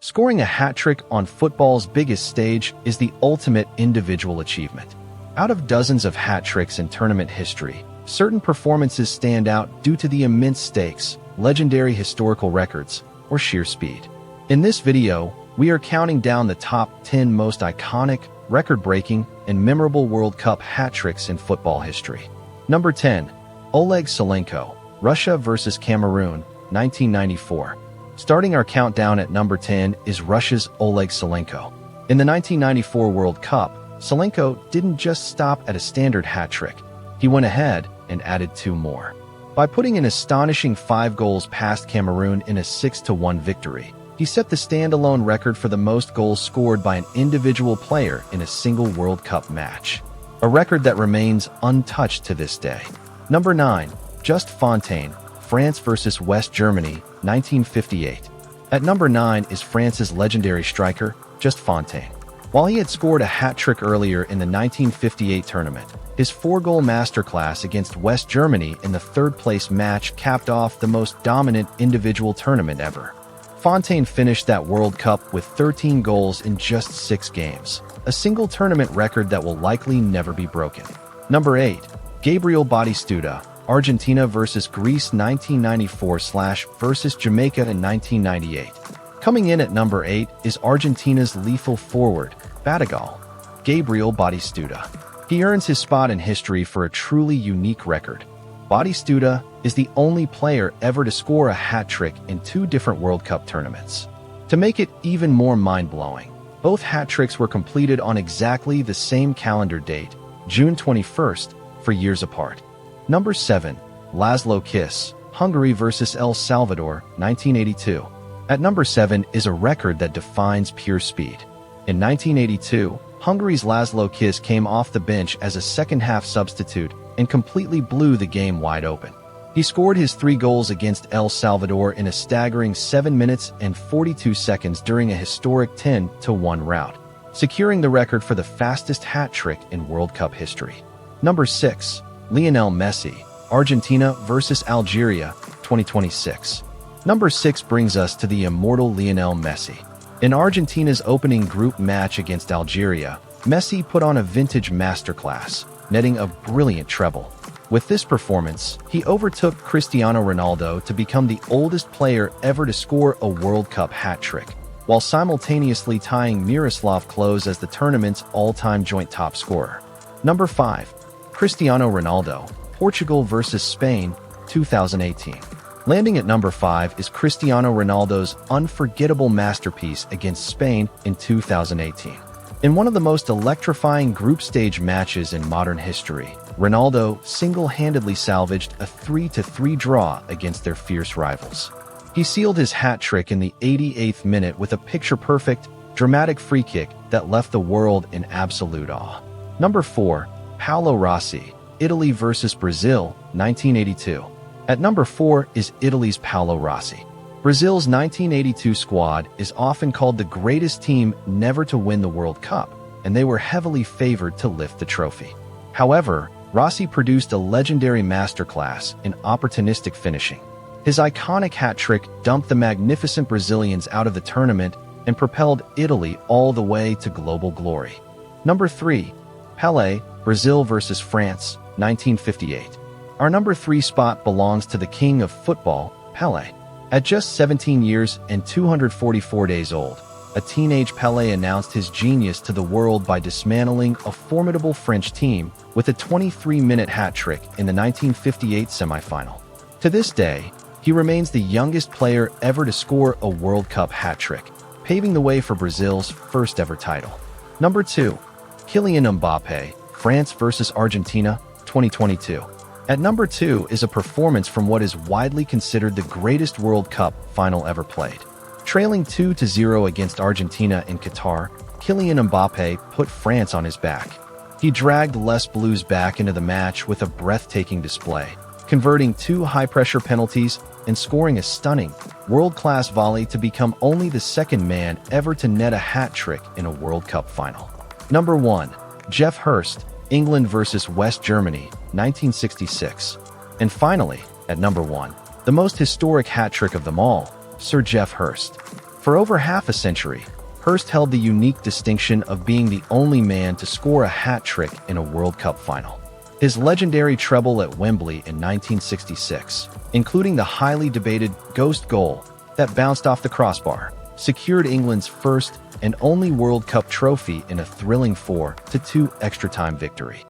Scoring a hat-trick on football's biggest stage is the ultimate individual achievement. Out of dozens of hat-tricks in tournament history, certain performances stand out due to the immense stakes, legendary historical records, or sheer speed. In this video, we are counting down the top 10 most iconic, record-breaking, and memorable World Cup hat-tricks in football history. Number 10. Oleg Salenko, Russia vs. Cameroon, 1994. Starting our countdown at number 10 is Russia's Oleg Salenko. In the 1994 World Cup, Salenko didn't just stop at a standard hat-trick. He went ahead and added 2 more. By putting an astonishing 5 goals past Cameroon in a 6-1 victory, he set the standalone record for the most goals scored by an individual player in a single World Cup match, a record that remains untouched to this day. Number 9. Just Fontaine, France vs. West Germany, 1958. At number 9 is France's legendary striker, Just Fontaine. While he had scored a hat-trick earlier in the 1958 tournament, his 4-goal masterclass against West Germany in the third-place match capped off the most dominant individual tournament ever. Fontaine finished that World Cup with 13 goals in just 6 games, a single tournament record that will likely never be broken. Number 8. Gabriel Batistuta, Argentina vs. Greece 1994 vs. Jamaica in 1998. Coming in at number 8 is Argentina's lethal forward, Gabriel Batistuta. He earns his spot in history for a truly unique record. Batistuta is the only player ever to score a hat-trick in 2 different World Cup tournaments. To make it even more mind-blowing, both hat-tricks were completed on exactly the same calendar date, June 21st, for years apart. Number 7. László, Hungary vs. El Salvador, 1982. At number 7 is a record that defines pure speed. In 1982, Hungary's László came off the bench as a second-half substitute and completely blew the game wide open. He scored his 3 goals against El Salvador in a staggering 7 minutes and 42 seconds during a historic 10-1 rout, securing the record for the fastest hat-trick in World Cup history. Number 6. Lionel Messi, Argentina vs. Algeria, 2026. Number 6 brings us to the immortal Lionel Messi. In Argentina's opening group match against Algeria, Messi put on a vintage masterclass, netting a brilliant treble. With this performance, he overtook Cristiano Ronaldo to become the oldest player ever to score a World Cup hat-trick, while simultaneously tying Miroslav Klose as the tournament's all-time joint top scorer. Number 5. Cristiano Ronaldo, Portugal vs. Spain, 2018. Landing at number 5 is Cristiano Ronaldo's unforgettable masterpiece against Spain in 2018. In one of the most electrifying group stage matches in modern history, Ronaldo single-handedly salvaged a 3-3 draw against their fierce rivals. He sealed his hat-trick in the 88th minute with a picture-perfect, dramatic free kick that left the world in absolute awe. Number 4. Paolo Rossi, Italy vs. Brazil, 1982. At number 4 is Italy's Paolo Rossi. Brazil's 1982 squad is often called the greatest team never to win the World Cup, and they were heavily favored to lift the trophy. However, Rossi produced a legendary masterclass in opportunistic finishing. His iconic hat-trick dumped the magnificent Brazilians out of the tournament and propelled Italy all the way to global glory. Number 3. Pele, Brazil vs. France, 1958. Our number 3 spot belongs to the king of football, Pele. At just 17 years and 244 days old, a teenage Pele announced his genius to the world by dismantling a formidable French team with a 23-minute hat-trick in the 1958 semifinal. To this day, he remains the youngest player ever to score a World Cup hat-trick, paving the way for Brazil's first-ever title. Number 2. Kylian Mbappe, France vs. Argentina, 2022. At number 2 is a performance from what is widely considered the greatest World Cup final ever played. Trailing 2-0 against Argentina in Qatar, Kylian Mbappe put France on his back. He dragged Les Bleus back into the match with a breathtaking display, converting 2 high-pressure penalties and scoring a stunning, world-class volley to become only the second man ever to net a hat-trick in a World Cup final. Number 1. Geoff Hurst, England vs. West Germany, 1966. And finally, at number 1, the most historic hat-trick of them all, Sir Geoff Hurst. For over half a century, Hurst held the unique distinction of being the only man to score a hat trick in a World Cup final. His legendary treble at Wembley in 1966, including the highly debated ghost goal that bounced off the crossbar, secured England's first and only World Cup trophy in a thrilling 4-2 extra-time victory.